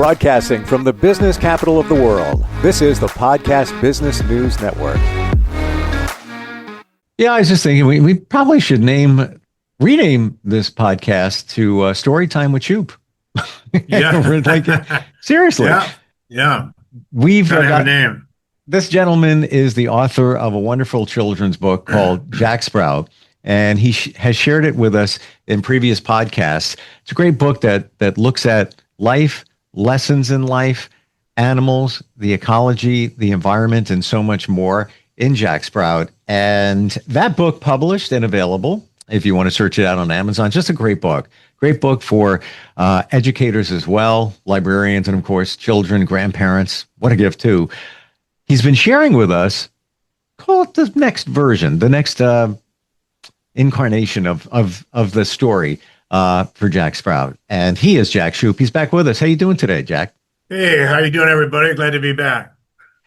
Broadcasting from the business capital of the world, this is the Podcast Business News Network. Yeah, I was just thinking we probably should rename this podcast to Storytime with Shoop. Yeah. Seriously. Yeah. We've got a name. This gentleman is the author of a wonderful children's book called Jack Sprout, and he has shared it with us in previous podcasts. It's a great book that looks at life, lessons in life, animals, the ecology, the environment, and so much more in Jack Sprout. And that book published and available if you want to search it out on Amazon. Just a great book. Great book for educators as well, librarians, and of course, children, grandparents. What a gift too. He's been sharing with us, call it the next version, the next incarnation of the story for Jack Sprout. And he is Jack Shoop. He's back with us. How you doing today, Jack? Hey, how you doing, everybody? Glad to be back.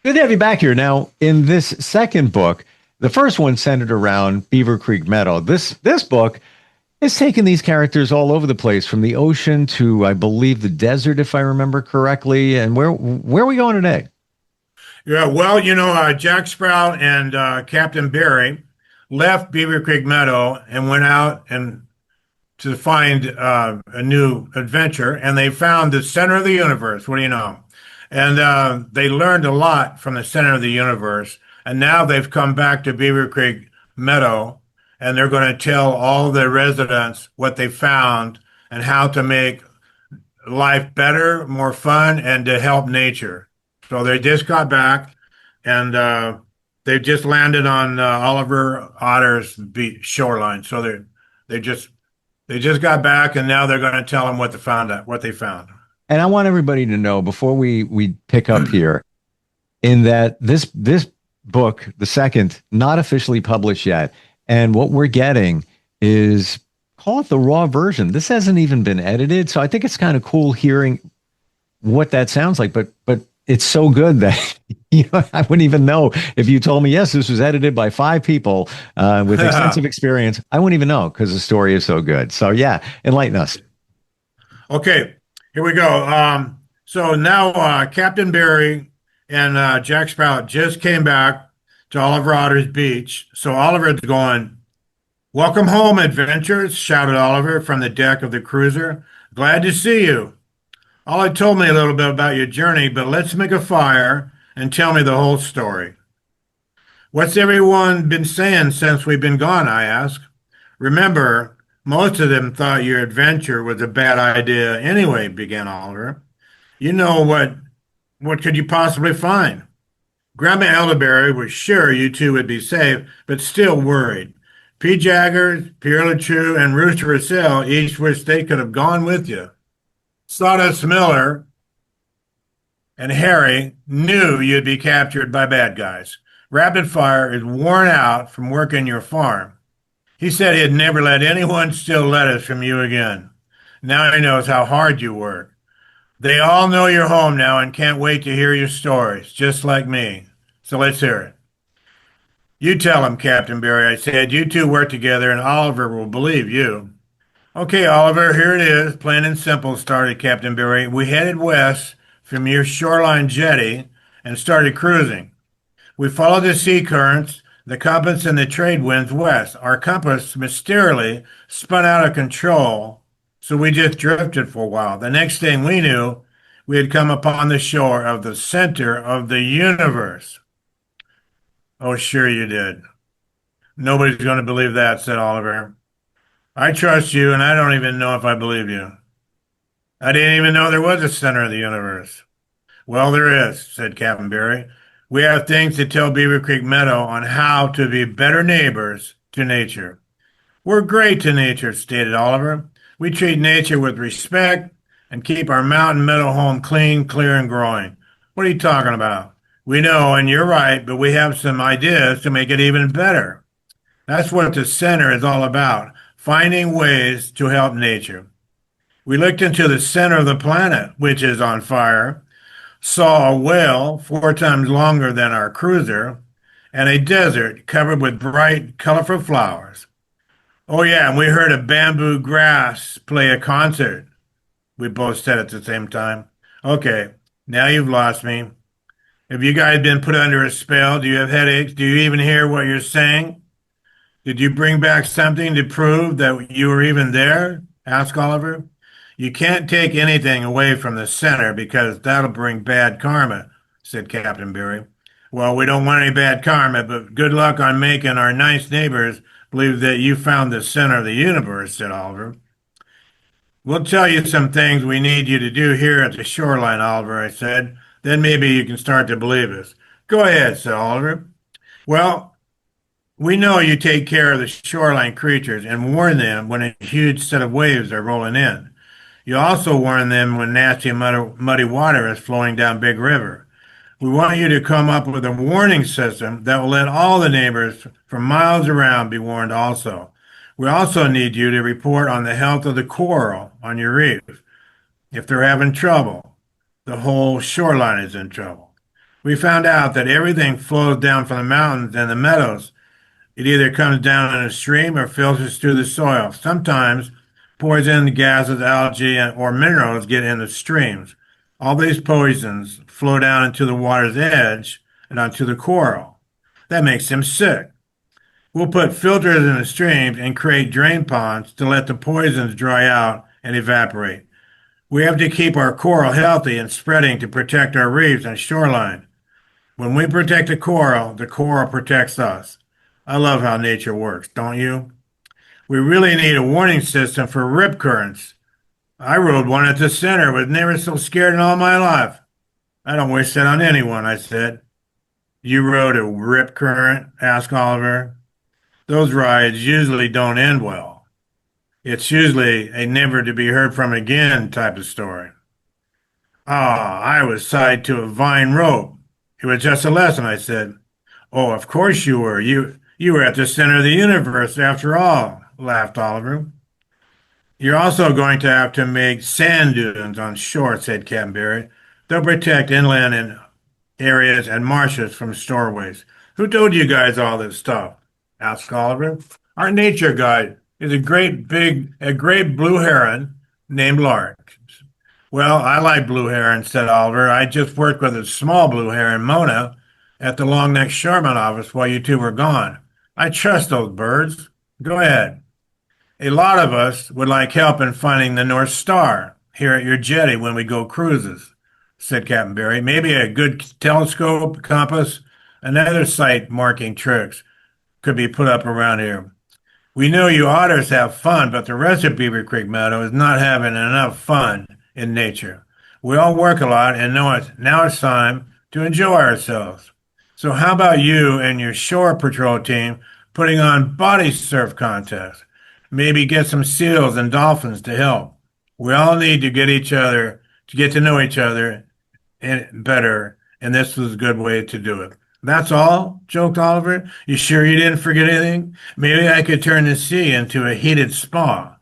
Good to have you back here. Now, in this second book, the first one centered around Beaver Creek Meadow. This book is taking these characters all over the place, from the ocean to, I believe, the desert, if I remember correctly. And where are we going today? Yeah, well, Jack Sprout and Captain Barry left Beaver Creek Meadow and went out to find a new adventure, and they found the center of the universe. What do you know? And they learned a lot from the center of the universe, and now they've come back to Beaver Creek Meadow, and they're going to tell all the residents what they found and how to make life better, more fun, and to help nature. So they just got back, and they've just landed on Oliver Otter's beach shoreline. So they just got back, and now they're going to tell them what they found. And I want everybody to know, before we pick up here, in that this book, the second, not officially published yet, and what we're getting is, call it the raw version. This hasn't even been edited, so I think it's kind of cool hearing what that sounds like. But it's so good that I wouldn't even know if you told me, yes, this was edited by 5 people with extensive experience. I wouldn't even know, because the story is so good. So yeah, enlighten us. Okay, here we go. So now Captain Barry and Jack Sprout just came back to Oliver Otter's beach. So Oliver's going, "Welcome home, adventurers," shouted Oliver from the deck of the cruiser. "Glad to see you. Ollie told me a little bit about your journey, but let's make a fire and tell me the whole story." "What's everyone been saying since we've been gone?" I asked. "Remember, most of them thought your adventure was a bad idea anyway," began Oliver. "You know what could you possibly find?" Grandma Elderberry was sure you two would be safe, but still worried. P. Jaggers, Pierre LeTrue, and Rooster Russell each wished they could have gone with you. Sawdust Miller and Harry knew you'd be captured by bad guys. Rapid Fire is worn out from working your farm. He said he'd never let anyone steal lettuce from you again. Now he knows how hard you work. They all know you're home now and can't wait to hear your stories, just like me. So let's hear it. "You tell him, Captain Barry," I said. "You two work together and Oliver will believe you." "Okay, Oliver, here it is. Plain and simple," started Captain Barry. "We headed west from your shoreline jetty and started cruising. We followed the sea currents, the compass, and the trade winds west. Our compass mysteriously spun out of control, so we just drifted for a while. The next thing we knew, we had come upon the shore of the center of the universe." "Oh, sure you did." "Nobody's going to believe that," said Oliver. "I trust you, and I don't even know if I believe you." "I didn't even know there was a center of the universe." "Well, there is," said Captain Barry. "We have things to tell Beaver Creek Meadow on how to be better neighbors to nature." "We're great to nature," stated Oliver. "We treat nature with respect and keep our mountain meadow home clean, clear, and growing." "What are you talking about?" "We know, and you're right, but we have some ideas to make it even better." That's what the center is all about, finding ways to help nature. We looked into the center of the planet, which is on fire, saw a whale 4 times longer than our cruiser, and a desert covered with bright, colorful flowers. "Oh, yeah, and we heard a bamboo grass play a concert," we both said at the same time. Okay, now you've lost me. Have you guys been put under a spell? Do you have headaches? Do you even hear what you're saying? Did you bring back something to prove that you were even there? Asked Oliver. You can't take anything away from the center because that'll bring bad karma, said Captain Barry. Well, we don't want any bad karma, but good luck on making our nice neighbors believe that you found the center of the universe, said Oliver. We'll tell you some things we need you to do here at the shoreline, Oliver, I said. Then maybe you can start to believe us. Go ahead, said Oliver. Well, we know you take care of the shoreline creatures and warn them when a huge set of waves are rolling in. You also warn them when nasty muddy water is flowing down Big River. We want you to come up with a warning system that will let all the neighbors for miles around be warned also. We also need you to report on the health of the coral on your reef. If they're having trouble, the whole shoreline is in trouble. We found out that everything flows down from the mountains and the meadows. It either comes down in a stream or filters through the soil. Sometimes poison gases, algae, or minerals get in the streams. All these poisons flow down into the water's edge and onto the coral. That makes them sick. We'll put filters in the streams and create drain ponds to let the poisons dry out and evaporate. We have to keep our coral healthy and spreading to protect our reefs and shoreline. When we protect the coral protects us. I love how nature works, don't you? We really need a warning system for rip currents. I rode one at the center, was never so scared in all my life. I don't wish that on anyone, I said. You rode a rip current? Asked Oliver. Those rides usually don't end well. It's usually a never to be heard from again type of story. Ah, I was tied to a vine rope. It was just a lesson, I said. Oh, of course you were. You were at the center of the universe after all, laughed Oliver. You're also going to have to make sand dunes on shore, said Captain Barry. They'll protect inland and areas and marshes from stowaways. Who told you guys all this stuff? Asked Oliver. Our nature guide is a great blue heron named Lark. Well, I like blue heron, said Oliver. I just worked with a small blue heron, Mona, at the Long Neck Shoreman office while you two were gone. I trust those birds. Go ahead. A lot of us would like help in finding the North Star here at your jetty when we go cruises, said Captain Barry. Maybe a good telescope, compass, and other sight marking tricks could be put up around here. We know you otters have fun, but the rest of Beaver Creek Meadow is not having enough fun in nature. We all work a lot and now it's time to enjoy ourselves. So how about you and your shore patrol team putting on body surf contests? Maybe get some seals and dolphins to help. We all need to get to know each other better, and this was a good way to do it. That's all, joked Oliver. You sure you didn't forget anything? Maybe I could turn the sea into a heated spa.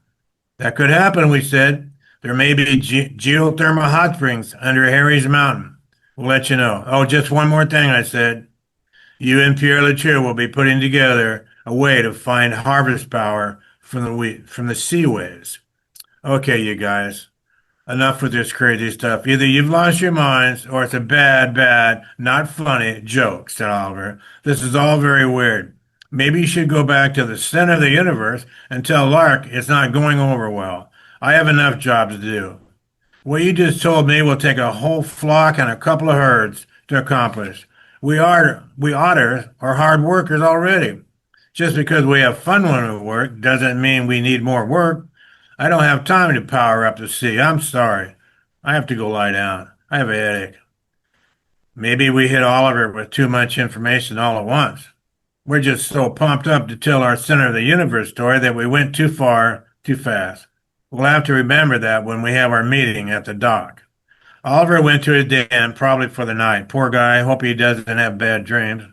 That could happen, we said. There may be geothermal hot springs under Harry's Mountain. We'll let you know. Oh, just one more thing, I said. You and Pierre Latour will be putting together a way to find harvest power from the sea waves. Okay, you guys. Enough with this crazy stuff. Either you've lost your minds or it's a bad, not funny joke, said Oliver. This is all very weird. Maybe you should go back to the center of the universe and tell Lark it's not going over well. I have enough jobs to do. What you just told me will take a whole flock and a couple of herds to accomplish. We otters are hard workers already. Just because we have fun when we work doesn't mean we need more work. I don't have time to power up the sea. I'm sorry. I have to go lie down. I have a headache. Maybe we hit Oliver with too much information all at once. We're just so pumped up to tell our center of the universe story that we went too far, too fast. We'll have to remember that when we have our meeting at the dock. Oliver went to his den, probably for the night. Poor guy. Hope he doesn't have bad dreams.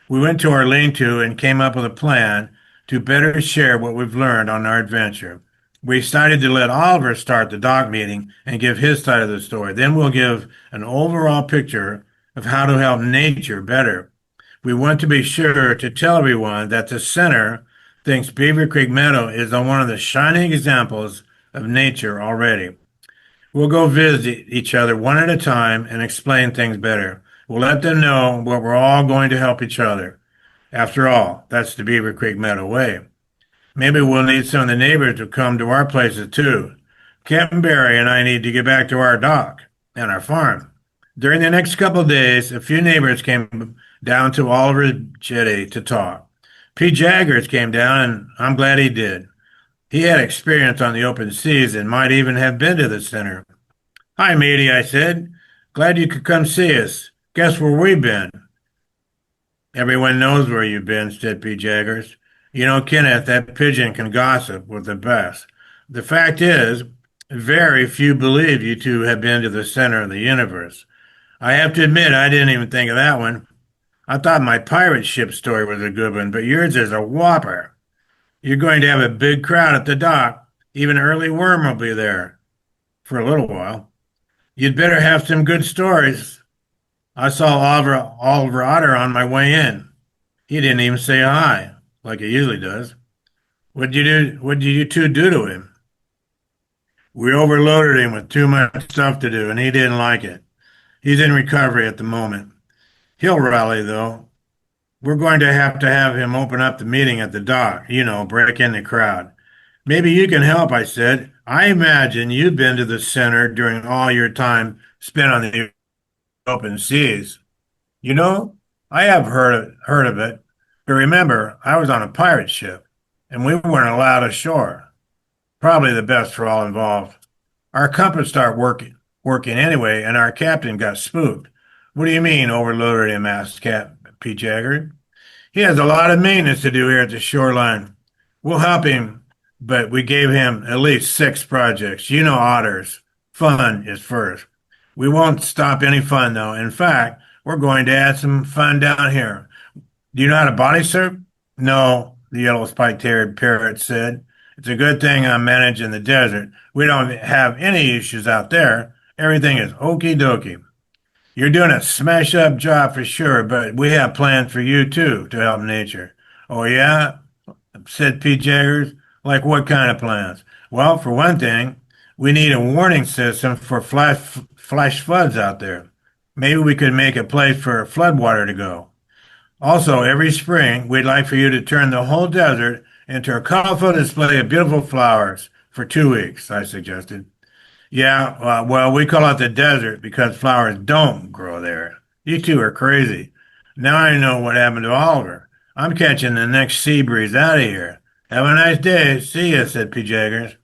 We went to our lean-to and came up with a plan to better share what we've learned on our adventure. We decided to let Oliver start the dock meeting and give his side of the story. Then we'll give an overall picture of how to help nature better. We want to be sure to tell everyone that the center thinks Beaver Creek Meadow is one of the shining examples of nature already. We'll go visit each other one at a time and explain things better. We'll let them know what we're all going to help each other. After all, that's the Beaver Creek Meadow way. Maybe we'll need some of the neighbors to come to our places too. Captain Barry and I need to get back to our dock and our farm. During the next couple of days, a few neighbors came down to Oliver's jetty to talk. Pete Jaggers came down, and I'm glad he did. He had experience on the open seas and might even have been to the center. Hi, matey, I said. Glad you could come see us. Guess where we've been? Everyone knows where you've been, said Pete Jaggers. You know, Kenneth, that pigeon can gossip with the best. The fact is, very few believe you two have been to the center of the universe. I have to admit, I didn't even think of that one. I thought my pirate ship story was a good one, but yours is a whopper. You're going to have a big crowd at the dock. Even Early Worm will be there for a little while. You'd better have some good stories. I saw Oliver Otter on my way in. He didn't even say hi, like he usually does. What did you do? What did you two do to him? We overloaded him with too much stuff to do, and he didn't like it. He's in recovery at the moment. He'll rally, though. We're going to have him open up the meeting at the dock, break in the crowd. Maybe you can help, I said. I imagine you've been to the center during all your time spent on the open seas. I have heard of it, but remember, I was on a pirate ship, and we weren't allowed ashore. Probably the best for all involved. Our compass started working anyway, and our captain got spooked. What do you mean, overloaded him? Asked Pete Jagger. He has a lot of maintenance to do here at the shoreline. We'll help him, but we gave him at least 6 projects. You know otters. Fun is first. We won't stop any fun, though. In fact, we're going to add some fun down here. Do you know how to body surf? No, the yellow spiked-haired parrot said. It's a good thing I'm managing the desert. We don't have any issues out there. Everything is okie dokie. You're doing a smash-up job for sure, but we have plans for you, too, to help nature. Oh, yeah? Said Pete Jaggers. Like what kind of plans? Well, for one thing, we need a warning system for flash floods out there. Maybe we could make a place for floodwater to go. Also, every spring, we'd like for you to turn the whole desert into a colorful display of beautiful flowers for 2 weeks, I suggested. Yeah, well, we call it the desert because flowers don't grow there. You two are crazy. Now I know what happened to Oliver. I'm catching the next sea breeze out of here. Have a nice day. See ya, said P. Jaggers.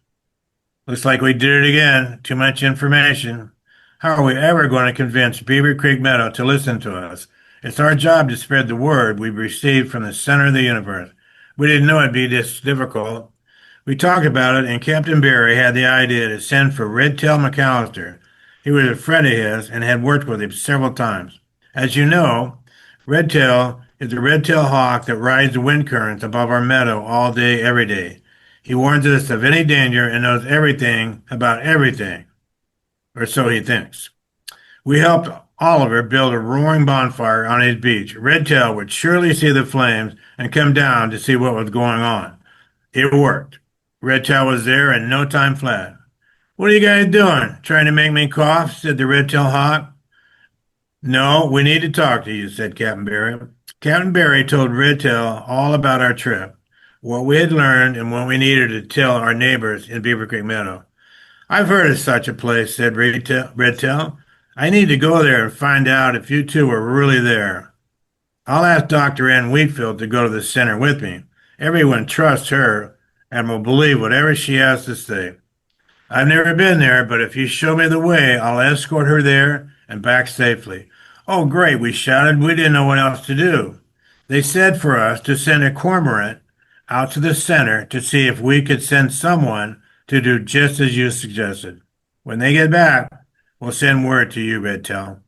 Looks like we did it again. Too much information. How are we ever going to convince Beaver Creek Meadow to listen to us? It's our job to spread the word we've received from the center of the universe. We didn't know it'd be this difficult. We talked about it, and Captain Barry had the idea to send for Redtail McAllister. He was a friend of his and had worked with him several times. As you know, Redtail is a red-tailed hawk that rides the wind currents above our meadow all day, every day. He warns us of any danger and knows everything about everything, or so he thinks. We helped Oliver build a roaring bonfire on his beach. Redtail would surely see the flames and come down to see what was going on. It worked. Redtail was there in no time flat. What are you guys doing? Trying to make me cough? Said the red-tailed hawk. No, we need to talk to you, said Captain Barry. Captain Barry told Redtail all about our trip, what we had learned, and what we needed to tell our neighbors in Beaver Creek Meadow. I've heard of such a place, said Redtail. I need to go there and find out if you two were really there. I'll ask Dr. Ann Wheatfield to go to the center with me. Everyone trusts her and will believe whatever she has to say. I've never been there, but if you show me the way, I'll escort her there and back safely. Oh, great, we shouted. We didn't know what else to do. They said for us to send a cormorant out to the center to see if we could send someone to do just as you suggested. When they get back, we'll send word to you, Redtail.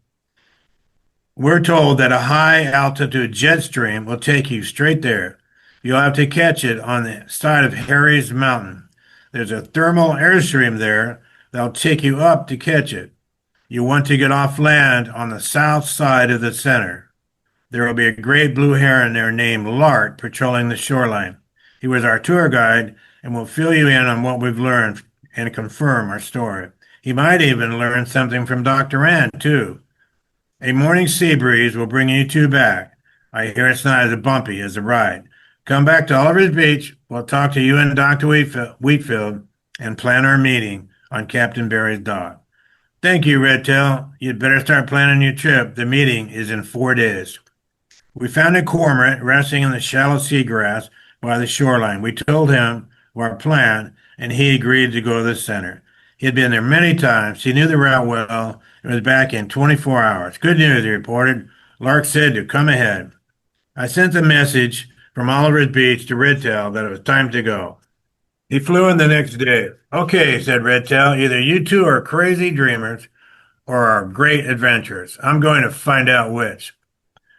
We're told that a high-altitude jet stream will take you straight there. You'll have to catch it on the side of Harry's Mountain. There's a thermal airstream there that'll take you up to catch it. You want to get off land on the south side of the center. There will be a great blue heron there named Lark patrolling the shoreline. He was our tour guide and will fill you in on what we've learned and confirm our story. He might even learn something from Dr. Rand, too. A morning sea breeze will bring you two back. I hear it's not as bumpy as the ride. Come back to Oliver's Beach. We'll talk to you and Dr. Wheatfield and plan our meeting on Captain Barry's dock. Thank you, Redtail. You'd better start planning your trip. The meeting is in 4 days. We found a cormorant resting in the shallow seagrass by the shoreline. We told him our plan, and he agreed to go to the center. He had been there many times. He knew the route well and was back in 24 hours. Good news, he reported. Lark said to come ahead. I sent a message from Oliver's Beach to Redtail that it was time to go. He flew in the next day. Okay, said Redtail, either you two are crazy dreamers or are great adventurers. I'm going to find out which.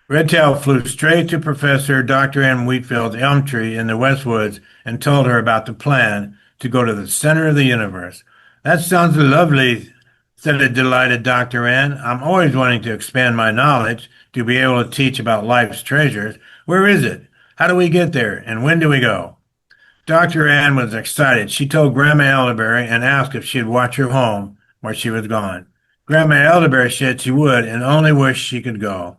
Redtail flew straight to Professor Dr. M. Wheatfield's elm tree in the West Woods and told her about the plan to go to the center of the universe. That sounds lovely, said the delighted Dr. N. I'm always wanting to expand my knowledge to be able to teach about life's treasures. Where is it? How do we get there? And when do we go? Dr. Ann was excited. She told Grandma Elderberry and asked if she'd watch her home while she was gone. Grandma Elderberry said she would and only wished she could go.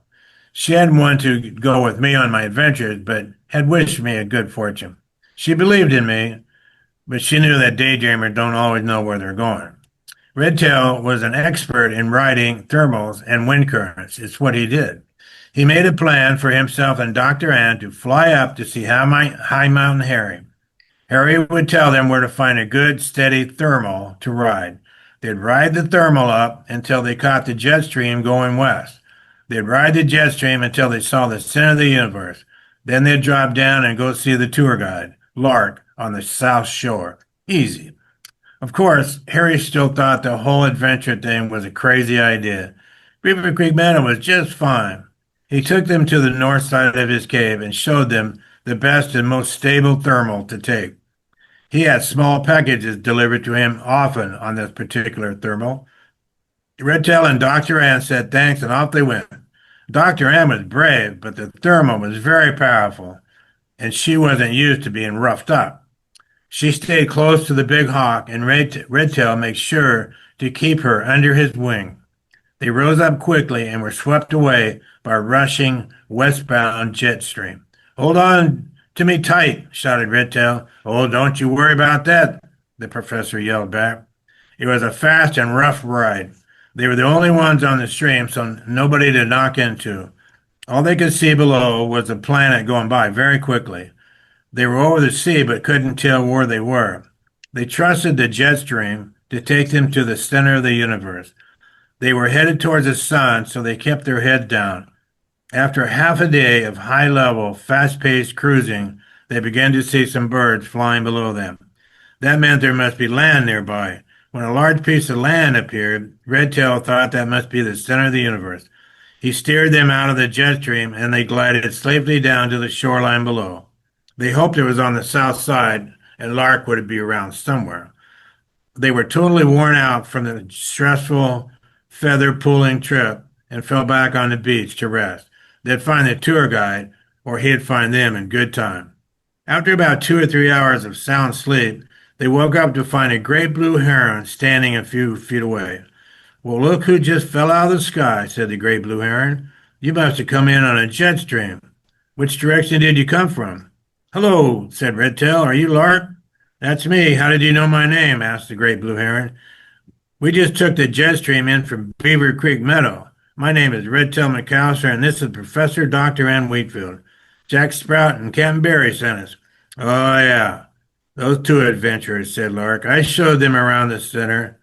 She hadn't wanted to go with me on my adventures, but had wished me a good fortune. She believed in me, but she knew that daydreamers don't always know where they're going. Redtail was an expert in riding thermals and wind currents. It's what he did. He made a plan for himself and Dr. Ann to fly up to see High Mountain Harry. Harry would tell them where to find a good, steady thermal to ride. They'd ride the thermal up until they caught the jet stream going west. They'd ride the jet stream until they saw the center of the universe. Then they'd drop down and go see the tour guide, Lark, on the south shore. Easy. Of course, Harry still thought the whole adventure thing was a crazy idea. Beaver Creek Meadow was just fine. He took them to the north side of his cave and showed them the best and most stable thermal to take. He had small packages delivered to him often on this particular thermal. Redtail and Dr. Ann said thanks and off they went. Dr. Ann was brave, but the thermal was very powerful, and she wasn't used to being roughed up. She stayed close to the big hawk, and Redtail made sure to keep her under his wing. They rose up quickly and were swept away by a rushing westbound jet stream. Hold on to me tight, shouted Redtail. Oh, don't you worry about that, the professor yelled back. It was a fast and rough ride. They were the only ones on the stream, so nobody to knock into. All they could see below was the planet going by very quickly. They were over the sea but couldn't tell where they were. They trusted the jet stream to take them to the center of the universe. They were headed towards the sun, so they kept their heads down. After half a day of high-level, fast-paced cruising, they began to see some birds flying below them. That meant there must be land nearby. When a large piece of land appeared, Redtail thought that must be the center of the universe. He steered them out of the jet stream, and they glided safely down to the shoreline below. They hoped it was on the south side, and Lark would be around somewhere. They were totally worn out from the stressful, feather-pulling trip and fell back on the beach to rest. They'd find the tour guide, or he'd find them in good time. After about 2 or 3 hours of sound sleep, they woke up to find a great blue heron standing a few feet away. Well, look who just fell out of the sky, said the great blue heron. You must have come in on a jet stream. Which direction did you come from? Hello, said Redtail. Are you Lark? That's me. How did you know my name? Asked the great blue heron. We just took the jet stream in from Beaver Creek Meadow. My name is Redtail McAllister, and this is Professor Dr. N. Wheatfield. Jack Sprout and Captain Barry sent us. Oh, yeah. Those two adventurers, said Lark. I showed them around the center.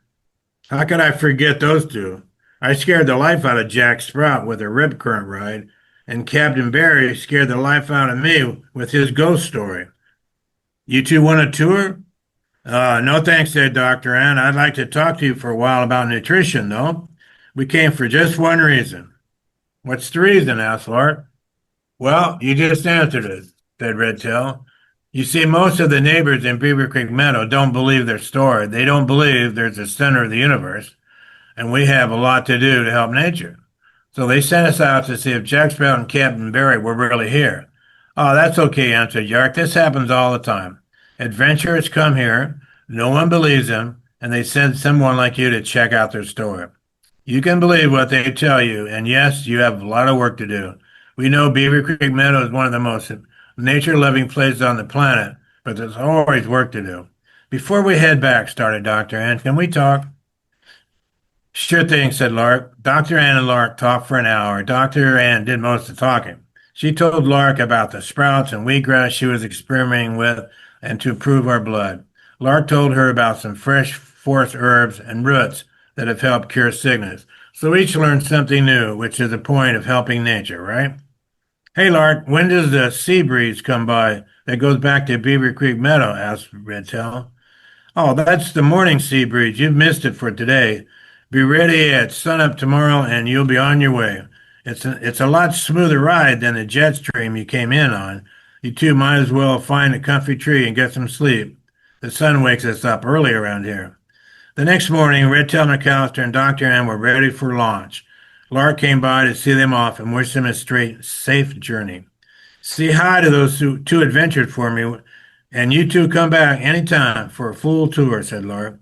How could I forget those two? I scared the life out of Jack Sprout with a rip current ride, and Captain Barry scared the life out of me with his ghost story. You two want a tour? No thanks, said Dr. Ann. I'd like to talk to you for a while about nutrition, though. We came for just one reason. What's the reason? Asked Lark. Well, you just answered it, said Redtail. You see, most of the neighbors in Beaver Creek Meadow don't believe their story. They don't believe there's a center of the universe, and we have a lot to do to help nature. So they sent us out to see if Jack Sprout and Captain Barry were really here. Oh, that's okay, answered Yark. This happens all the time. Adventurers come here, no one believes them, and they send someone like you to check out their store. You can believe what they tell you, and yes, you have a lot of work to do. We know Beaver Creek Meadow is one of the most nature-loving places on the planet, but there's always work to do. Before we head back, started Dr. Ann, can we talk? Sure thing, said Lark. Dr. Ann and Lark talked for an hour. Dr. Ann did most of the talking. She told Lark about the sprouts and wheatgrass she was experimenting with and to improve our blood. Lark told her about some fresh forest herbs and roots that have helped cure sickness. So each learned something new, which is the point of helping nature, right? Hey, Lark, when does the sea breeze come by that goes back to Beaver Creek Meadow? Asked Redtail. Oh, that's the morning sea breeze. You've missed it for today. Be ready at sunup tomorrow and you'll be on your way. It's a lot smoother ride than the jet stream you came in on. You two might as well find a comfy tree and get some sleep. The sun wakes us up early around here. The next morning, Redtail McAllister and Dr. Ann were ready for launch. Lark came by to see them off and wish them a safe journey. Say hi to those two adventurers for me, and you two come back anytime for a full tour, said Lark.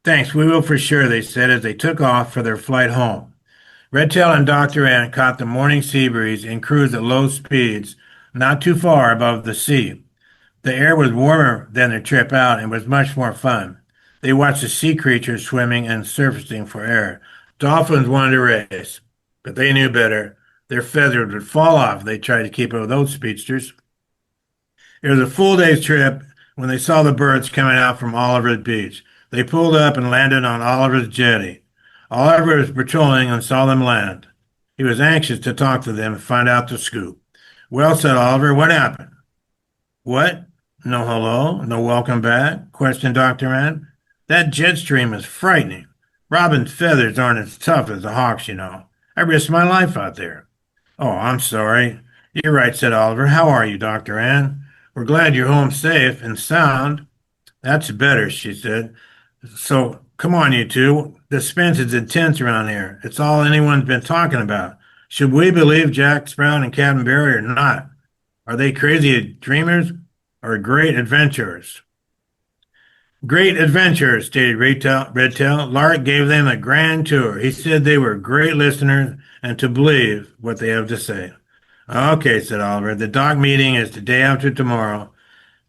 Thanks, we will for sure, they said as they took off for their flight home. Redtail and Dr. Ann caught the morning sea breeze and cruised at low speeds, not too far above the sea. The air was warmer than their trip out and was much more fun. They watched the sea creatures swimming and surfacing for air. Dolphins wanted to race, but they knew better. Their feathers would fall off if they tried to keep up with those speedsters. It was a full day's trip when they saw the birds coming out from Oliver's beach. They pulled up and landed on Oliver's jetty. Oliver was patrolling and saw them land. He was anxious to talk to them and find out the scoop. Well, said Oliver, what happened? What? No hello? No welcome back? Questioned Dr. Ann. That jet stream is frightening. Robin's feathers aren't as tough as a hawk's, you know. I risked my life out there. Oh, I'm sorry. You're right, said Oliver. How are you, Dr. Ann? We're glad you're home safe and sound. That's better, she said. So, come on, you two. The suspense is intense around here. It's all anyone's been talking about. Should we believe Jack Sprout and Captain Barry or not? Are they crazy dreamers or great adventurers? Great adventurers, stated Redtail. Lark gave them a grand tour. He said they were great listeners and to believe what they have to say. Okay, said Oliver. The dock meeting is the day after tomorrow.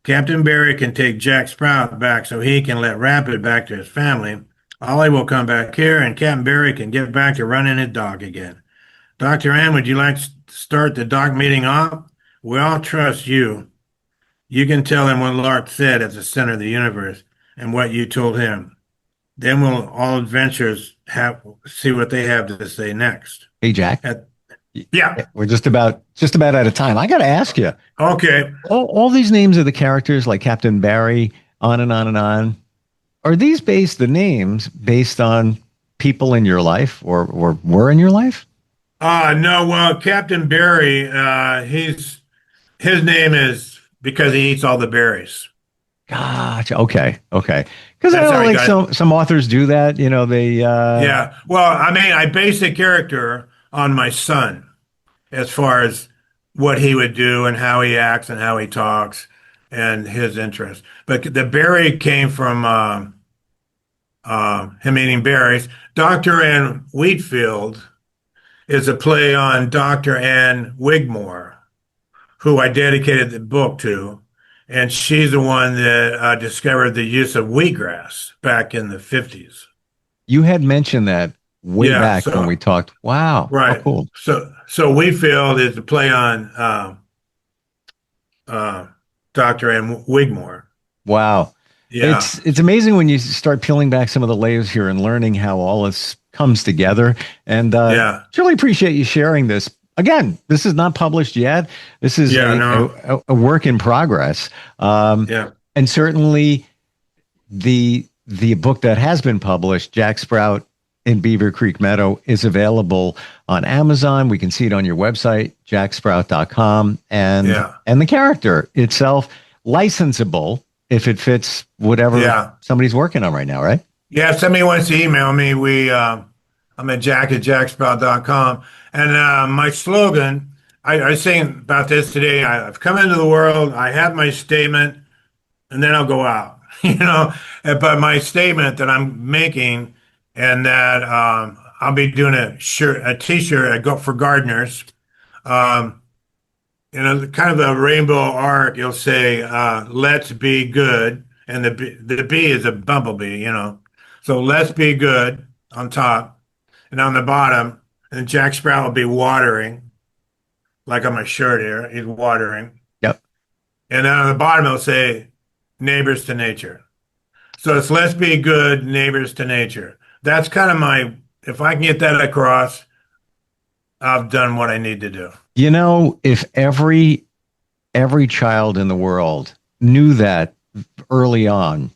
Captain Barry can take Jack Sprout back so he can let Rapid back to his family. Ollie will come back here, and Captain Barry can get back to running his dock again. Dr. Ann, would you like to start the dock meeting off? We all trust you. You can tell him what Lark said at the center of the universe and what you told him. Then we'll all adventurers see what they have to say next. Hey, Jack. Yeah. We're just about out of time. I got to ask you. Okay. All these names of the characters like Captain Barry, on and on and on. Are these the names based on people in your life or were in your life? No, well, Captain Barry, his name is because he eats all the berries. Gotcha. Okay. Because I know like some authors do that. You know, they. Yeah. Well, I mean, I base the character on my son as far as what he would do and how he acts and how he talks and his interests. But the berry came from him eating berries. Dr. Ann Wheatfield is a play on Dr. Ann Wigmore, who I dedicated the book to. And she's the one that discovered the use of wheatgrass back in the 50s. You had mentioned that way back when we talked. Wow. Right. Oh, cool. So Wheatfield is a play on Dr. Ann Wigmore. Wow. Yeah. It's amazing when you start peeling back some of the layers here and learning how all this comes together. And really appreciate you sharing this. Again, this is not published yet. This is a work in progress. And certainly the book that has been published, Jack Sprout in Beaver Creek Meadow, is available on Amazon. We can see it on your website, jacksprout.com. And the character itself, licensable if it fits whatever somebody's working on right now, right? Yeah, if somebody wants to email me, I'm at jacksprout.com. And my slogan, I was saying about this today, I've come into the world, I have my statement, and then I'll go out. But my statement that I'm making, and that I'll be doing a T-shirt I go for gardeners. Kind of the rainbow arc. You'll say, "Let's be good," and the bee is a bumblebee. So let's be good on top, and on the bottom, and Jack Sprout will be watering, like on my shirt here. He's watering. Yep. And then on the bottom, it'll say, "Neighbors to nature." So it's let's be good, neighbors to nature. That's kind of if I can get that across, I've done what I need to do. If every child in the world knew that early on,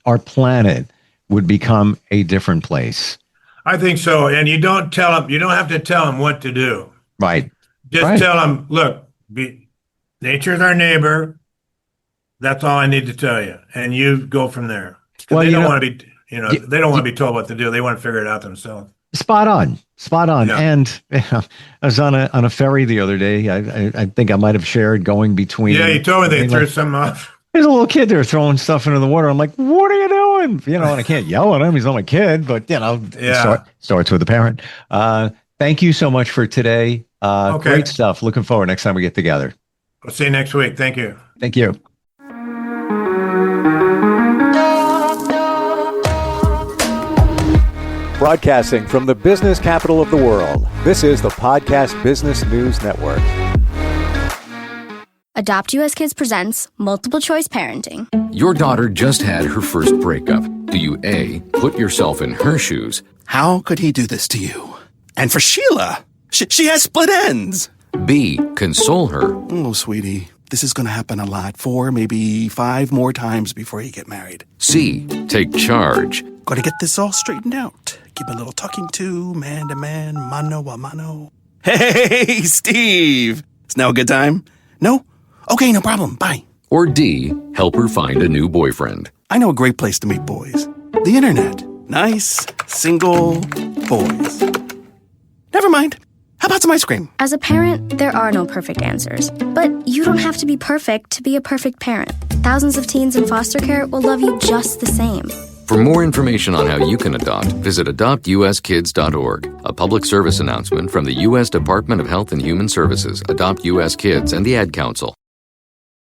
our planet would become a different place. I think so. And you don't have to tell them what to do. Right. Just tell them, look, nature's our neighbor. That's all I need to tell you. And you go from there. Well, they don't want to be, they don't want to be told what to do. They want to figure it out themselves. Spot on. Yeah. And I was on a ferry the other day. I think I might have shared going between. Yeah, you told me they threw some off. There's a little kid there throwing stuff into the water. I'm like, what are you doing? And I can't yell at him. He's not my kid, but it starts with the parent. Thank you so much for today. Okay. Great stuff. Looking forward next time we get together. We'll see you next week. Thank you. Thank you. Broadcasting from the business capital of the world, this is the Podcast Business News Network. Adopt US Kids presents Multiple Choice Parenting. Your daughter just had her first breakup. Do you A, put yourself in her shoes? How could he do this to you? And for Sheila, she has split ends. B, console her? Oh, sweetie, this is going to happen a lot. 4, maybe 5 more times before you get married. C, take charge? Got to get this all straightened out. Give a little talking to, man to man, mano a mano. Hey, Steve! Is now a good time? No? Okay, no problem. Bye. Or D, help her find a new boyfriend? I know a great place to meet boys. The internet. Nice, single boys. Never mind. How about some ice cream? As a parent, there are no perfect answers. But you don't have to be perfect to be a perfect parent. Thousands of teens in foster care will love you just the same. For more information on how you can adopt, visit adoptuskids.org. A public service announcement from the U.S. Department of Health and Human Services, Adopt U.S. Kids, and the Ad Council.